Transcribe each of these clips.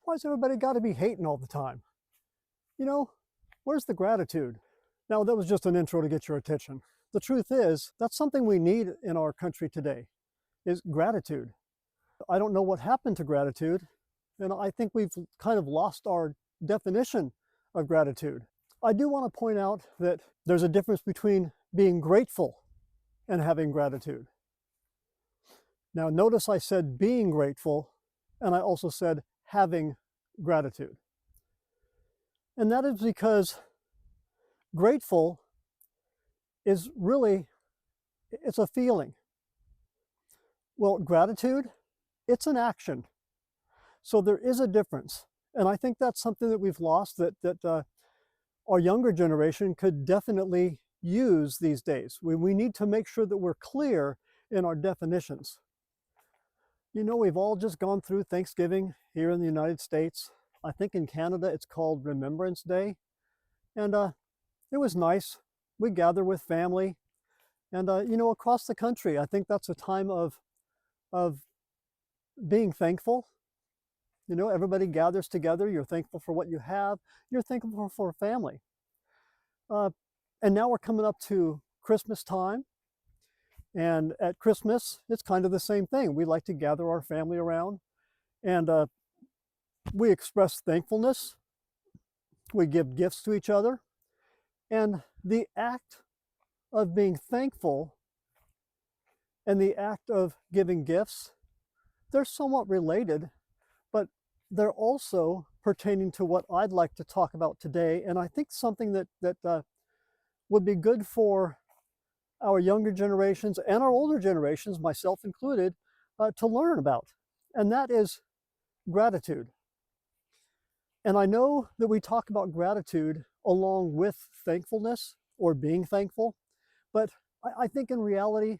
Why's everybody got to be hating all the time? You know, where's the gratitude? Now, that was just an intro to get your attention. The truth is, that's something we need in our country today, is gratitude. I don't know what happened to gratitude, and I think we've kind of lost our definition of gratitude. I do want to point out that there's a difference between being grateful and having gratitude. Now, notice I said being grateful, and I also said having gratitude. And that is because grateful is really, it's a feeling. Well, gratitude, it's an action. So there is a difference. And I think that's something that we've lost that our younger generation could definitely use these days. We need to make sure that we're clear in our definitions. You know, we've all just gone through Thanksgiving here in the United States. I think in Canada it's called Remembrance Day. And it was nice. We gather with family. And, you know, across the country, I think that's a time of being thankful. You know, everybody gathers together. You're thankful for what you have. You're thankful for family. And now we're coming up to Christmas time. And at Christmas, it's kind of the same thing. We like to gather our family around and we express thankfulness. We give gifts to each other. And the act of being thankful and the act of giving gifts, they're somewhat related, but they're also pertaining to what I'd like to talk about today. And I think something that would be good for our younger generations and our older generations, myself included, to learn about. And that is gratitude. And I know that we talk about gratitude along with thankfulness or being thankful, but I think in reality,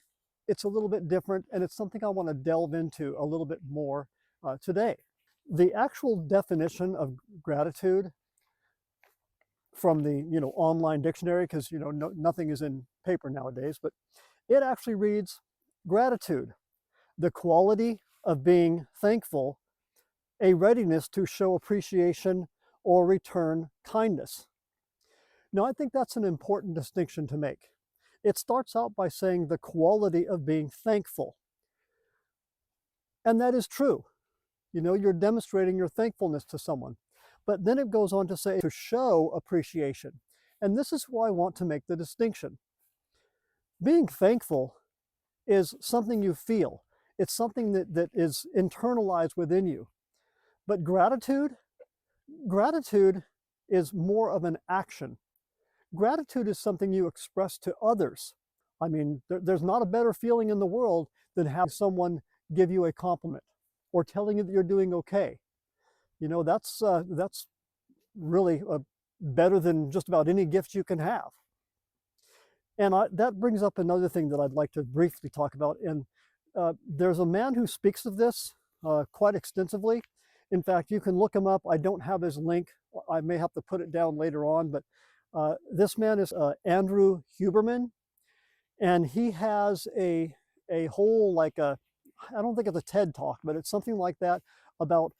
it's a little bit different, and it's something I want to delve into a little bit more today. The actual definition of gratitude from the online dictionary, because nothing is in paper nowadays, but it actually reads gratitude, the quality of being thankful, a readiness to show appreciation or return kindness. Now, I think that's an important distinction to make. It starts out by saying the quality of being thankful. And that is true. You know, you're demonstrating your thankfulness to someone. But then it goes on to say to show appreciation. And this is why I want to make the distinction. Being thankful is something you feel. It's something that is internalized within you. But gratitude is more of an action. Gratitude is something you express to others. I mean, there's not a better feeling in the world than having someone give you a compliment or telling you that you're doing okay. You know, that's really better than just about any gift you can have. And that brings up another thing that I'd like to briefly talk about. And there's a man who speaks of this quite extensively. In fact, you can look him up. I don't have his link. I may have to put it down later on. But this man is Andrew Huberman. And he has a whole, I don't think it's a TED Talk, but it's something like that about,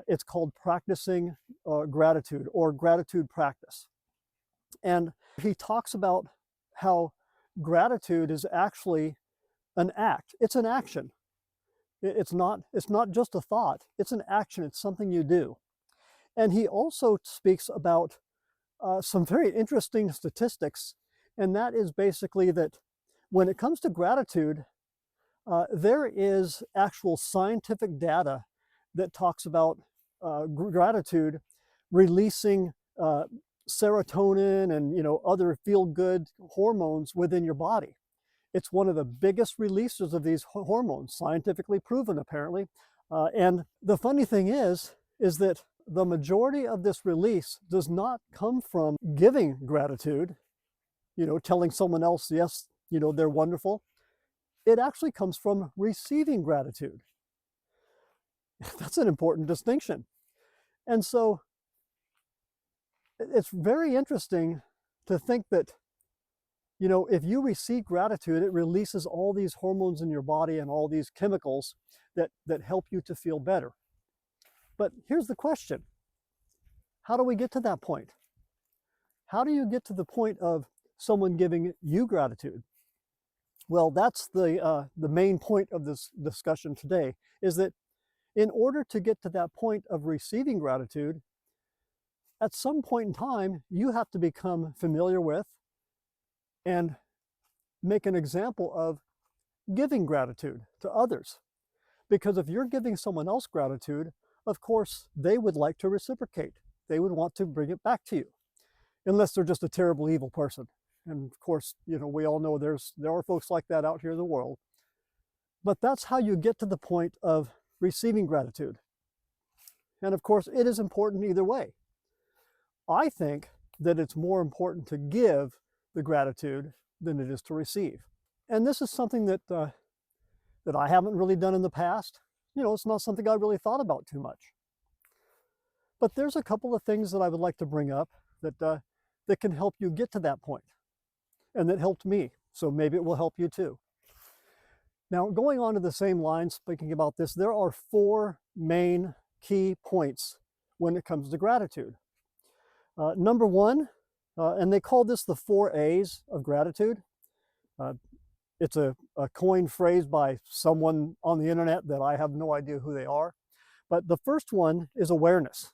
it's called Practicing Gratitude or Gratitude Practice. And he talks about how gratitude is actually an act. It's an action. It's not just a thought. It's an action. It's something you do. And he also speaks about some very interesting statistics. And that is basically that when it comes to gratitude, there is actual scientific data that talks about gratitude releasing serotonin and other feel-good hormones within your body. It's one of the biggest releasers of these hormones, scientifically proven apparently. And the funny thing is that the majority of this release does not come from giving gratitude, telling someone else, yes, they're wonderful. It actually comes from receiving gratitude. That's an important distinction. And so it's very interesting to think that, if you receive gratitude, it releases all these hormones in your body and all these chemicals that help you to feel better. But here's the question. How do we get to that point? How do you get to the point of someone giving you gratitude? Well, that's the main point of this discussion today, is that in order to get to that point of receiving gratitude, at some point in time, you have to become familiar with and make an example of giving gratitude to others. Because if you're giving someone else gratitude, of course, they would like to reciprocate. They would want to bring it back to you, unless they're just a terrible, evil person. And of course, we all know there are folks like that out here in the world. But that's how you get to the point of receiving gratitude. And of course, it is important either way. I think that it's more important to give the gratitude than it is to receive. And this is something that I haven't really done in the past. It's not something I really thought about too much. But there's a couple of things that I would like to bring up that can help you get to that point, and that helped me. So maybe it will help you too. Now, going on to the same line, speaking about this, there are 4 main key points when it comes to gratitude. Number 1, and they call this the 4 A's of gratitude. It's a coined phrase by someone on the internet that I have no idea who they are. But the first one is awareness.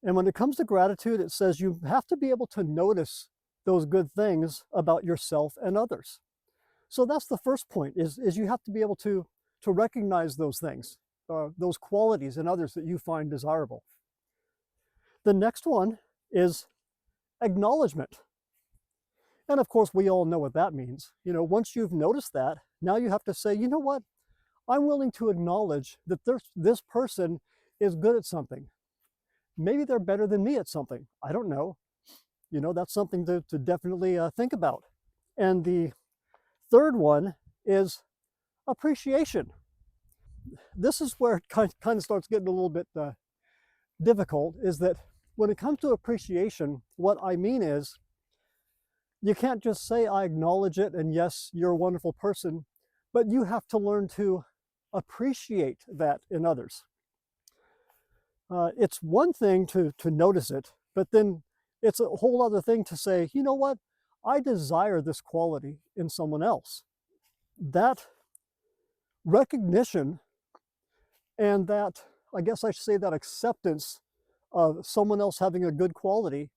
And when it comes to gratitude, it says you have to be able to notice those good things about yourself and others. So that's the first point, is you have to be able to recognize those things, those qualities in others that you find desirable. The next one is acknowledgement. And of course, we all know what that means. Once you've noticed that, now you have to say, you know what? I'm willing to acknowledge that this person is good at something. Maybe they're better than me at something. I don't know. That's something to definitely think about. And the third one is appreciation. This is where it kind of starts getting a little bit difficult, is that when it comes to appreciation, what I mean is, you can't just say, I acknowledge it, and yes, you're a wonderful person, but you have to learn to appreciate that in others. It's one thing to notice it, but then it's a whole other thing to say, you know what? I desire this quality in someone else. That recognition and that, I guess I should say, that acceptance of someone else having a good quality.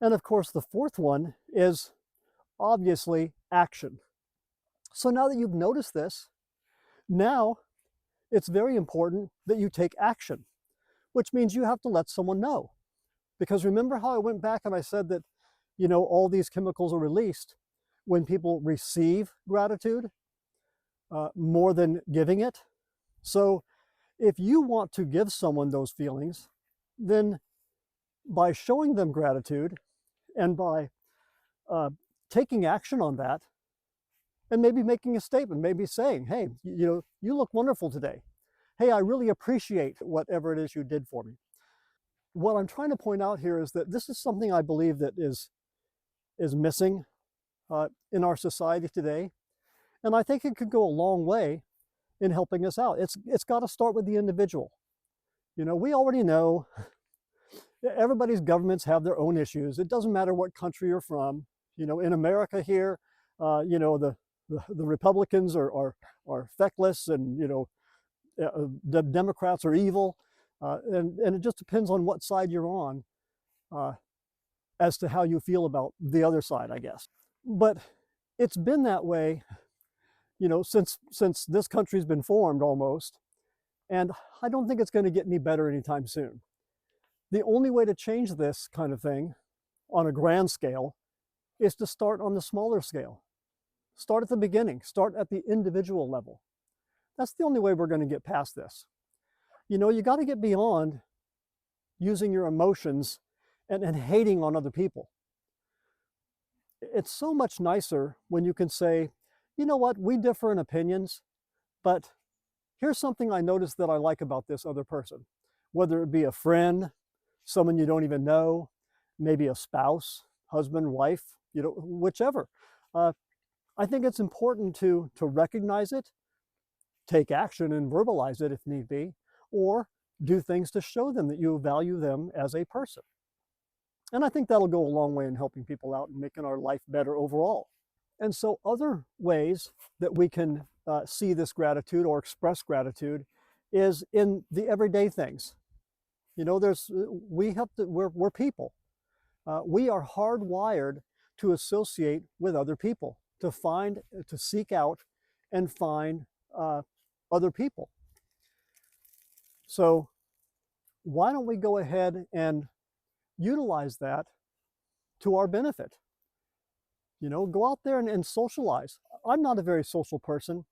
And of course, the fourth one is obviously action. So now that you've noticed this, now it's very important that you take action, which means you have to let someone know. Because remember how I went back and I said that, all these chemicals are released when people receive gratitude more than giving it? So if you want to give someone those feelings, then by showing them gratitude and by taking action on that, and maybe making a statement, maybe saying, hey, you look wonderful today. Hey, I really appreciate whatever it is you did for me. What I'm trying to point out here is that this is something I believe that is missing in our society today. And I think it could go a long way in helping us out. It's got to start with the individual. We already know everybody's governments have their own issues. It doesn't matter what country you're from. In America here, the Republicans are feckless, and the Democrats are evil, and it just depends on what side you're on as to how you feel about the other side, I guess. But it's been that way, since this country's been formed almost, and I don't think it's going to get any better anytime soon. The only way to change this kind of thing on a grand scale is to start on the smaller scale. Start at the beginning. Start at the individual level. That's the only way we're going to get past this. You got to get beyond using your emotions and hating on other people. It's so much nicer when you can say, you know what, we differ in opinions, but here's something I noticed that I like about this other person. Whether it be a friend, someone you don't even know, maybe a spouse, husband, wife, whichever. I think it's important to recognize it, take action and verbalize it if need be, or do things to show them that you value them as a person. And I think that'll go a long way in helping people out and making our life better overall. And so other ways that we can see this gratitude or express gratitude is in the everyday things. You know, we're people. We are hardwired to associate with other people, to seek out and find other people. So why don't we go ahead and utilize that to our benefit? You know, go out there and socialize. I'm not a very social person.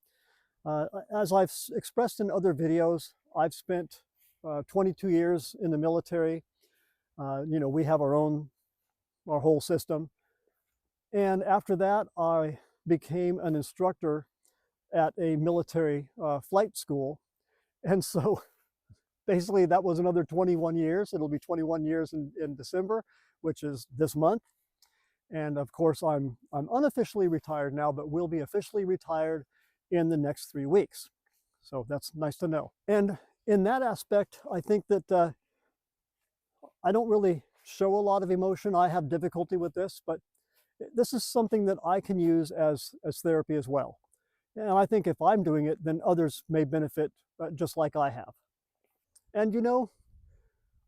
As I've expressed in other videos, I've spent 22 years in the military. You know, we have our whole system. And after that, I became an instructor at a military flight school. And so basically that was another 21 years. It'll be 21 years in December, which is this month. And of course, I'm unofficially retired now, but will be officially retired in the next 3 weeks. So that's nice to know. And in that aspect, I think that I don't really show a lot of emotion. I have difficulty with this, but this is something that I can use as therapy as well. And I think if I'm doing it, then others may benefit just like I have. And you know,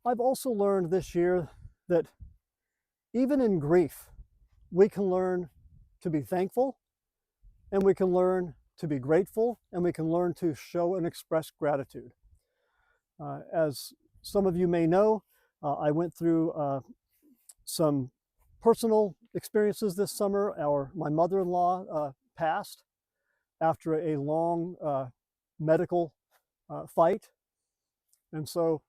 I've also learned this year that even in grief, we can learn to be thankful, and we can learn to be grateful, and we can learn to show and express gratitude. As some of you may know, I went through some personal experiences this summer. My mother-in-law passed after a long medical fight. And so,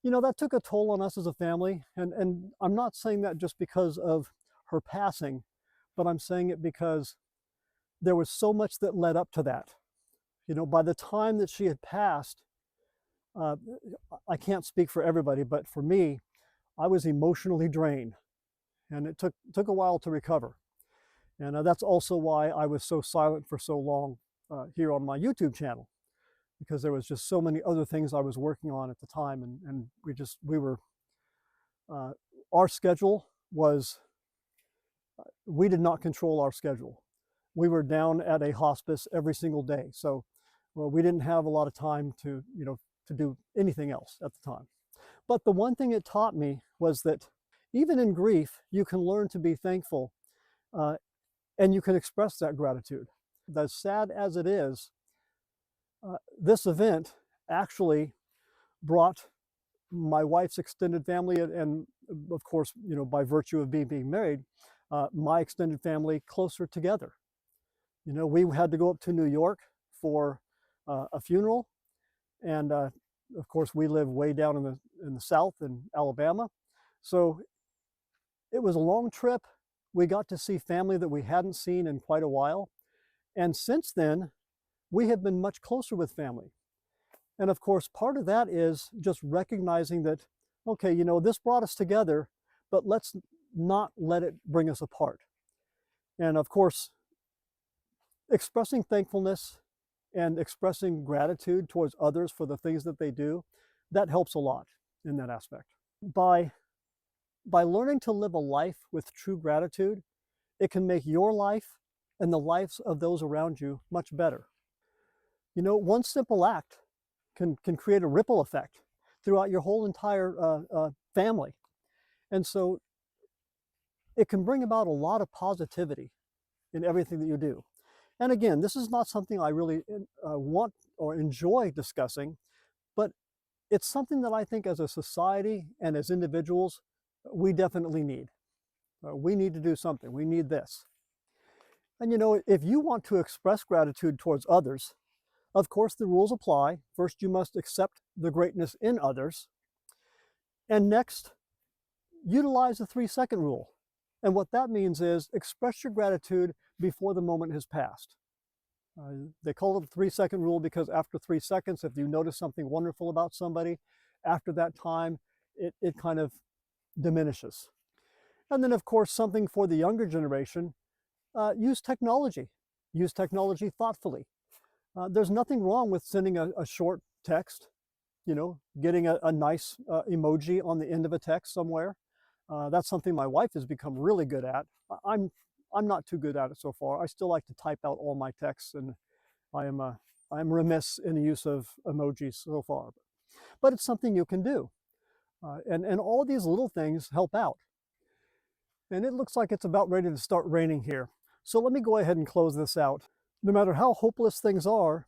you know, that took a toll on us as a family. And I'm not saying that just because of her passing, but I'm saying it because there was so much that led up to that. You know, by the time that she had passed, I can't speak for everybody, but for me, I was emotionally drained, and it took a while to recover. And that's also why I was so silent for so long here on my YouTube channel, because there was just so many other things I was working on at the time, and our schedule was, we did not control our schedule. We were down at a hospice every single day, so well, we didn't have a lot of time to, you know, to do anything else at the time. But the one thing it taught me was that even in grief, you can learn to be thankful, and you can express that gratitude. As sad as it is, this event actually brought my wife's extended family, and of course, you know, by virtue of being married, my extended family closer together. You know, we had to go up to New York for a funeral, and of course, we live way down in the south in Alabama, so it was a long trip. We got to see family that we hadn't seen in quite a while, and since then, we have been much closer with family. And of course, part of that is just recognizing that, okay, you know, this brought us together, but let's not let it bring us apart. And of course, expressing thankfulness and expressing gratitude towards others for the things that they do, that helps a lot in that aspect. By learning to live a life with true gratitude, it can make your life and the lives of those around you much better. You know, one simple act can create a ripple effect throughout your whole entire family. And so it can bring about a lot of positivity in everything that you do. And again, this is not something I really want or enjoy discussing, but it's something that I think as a society and as individuals, we definitely need. We need to do something. We need this. And you know, if you want to express gratitude towards others, of course, the rules apply. First, you must accept the greatness in others. And next, utilize the 3-second rule. And what that means is express your gratitude before the moment has passed. They call it the 3-second rule because after 3 seconds, if you notice something wonderful about somebody, after that time, it kind of diminishes. And then, of course, something for the younger generation, use technology. Use technology thoughtfully. There's nothing wrong with sending a short text getting a nice emoji on the end of a text somewhere. That's something my wife has become really good at. I'm not too good at it so far. I still like to type out all my texts, and I'm remiss in the use of emojis so far. But it's something you can do. And all these little things help out. And it looks like it's about ready to start raining here. So let me go ahead and close this out. No matter how hopeless things are,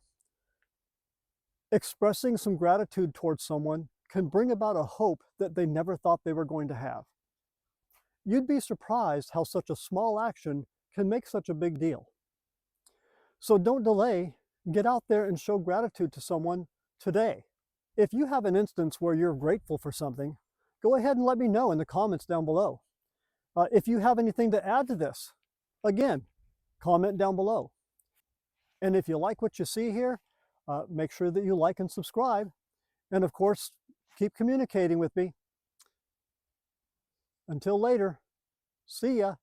expressing some gratitude towards someone can bring about a hope that they never thought they were going to have. You'd be surprised how such a small action can make such a big deal. So don't delay. Get out there and show gratitude to someone today. If you have an instance where you're grateful for something, go ahead and let me know in the comments down below. If you have anything to add to this, again, comment down below. And if you like what you see here, make sure that you like and subscribe. And of course, keep communicating with me. Until later, see ya.